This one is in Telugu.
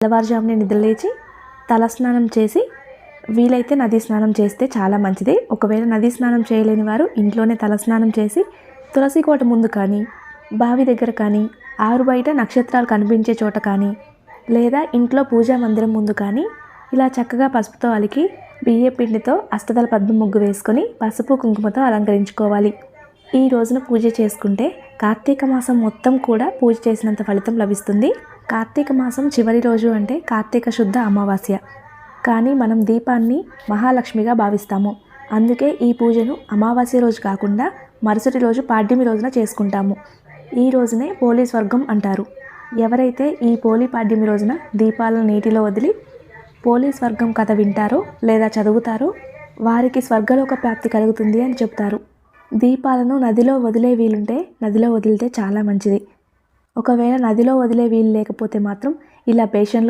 తెల్లవారుజామునే నిద్రలేచి తలస్నానం చేసి వీలైతే నదీ స్నానం చేస్తే చాలా మంచిది. ఒకవేళ నదీ స్నానం చేయలేని వారు ఇంట్లోనే తలస్నానం చేసి తులసి కోట ముందు కానీ, బావి దగ్గర కానీ, ఆరు బయట నక్షత్రాలు కనిపించే చోట కానీ, లేదా ఇంట్లో పూజా మందిరం ముందు కానీ ఇలా చక్కగా పసుపుతో అలికి బియ్య పిండితో అష్టదళ పద్మ ముగ్గు వేసుకొని పసుపు కుంకుమతో అలంకరించుకోవాలి. ఈ రోజున పూజ చేసుకుంటే కార్తీక మాసం మొత్తం కూడా పూజ చేసినంత ఫలితం లభిస్తుంది. కార్తీక మాసం చివరి రోజు అంటే కార్తీక శుద్ధ అమావాస్య. కానీ మనం దీపాన్ని మహాలక్ష్మిగా భావిస్తాము. అందుకే ఈ పూజను అమావాస్య రోజు కాకుండా మరుసటి రోజు పాడ్యమి రోజున చేసుకుంటాము. ఈ రోజునే పోలీ స్వర్గం అంటారు. ఎవరైతే ఈ పోలీ పాడ్యమి రోజున దీపాలను నీటిలో వదిలి పోలీ స్వర్గం కథ వింటారో లేదా చదువుతారో వారికి స్వర్గలోక ప్రాప్తి కలుగుతుంది అని చెప్తారు. దీపాలను నదిలో వదిలే వీలుంటే నదిలో వదిలితే చాలా మంచిది. ఒకవేళ నదిలో వదిలే వీలు లేకపోతే మాత్రం ఇలా బేషన్లో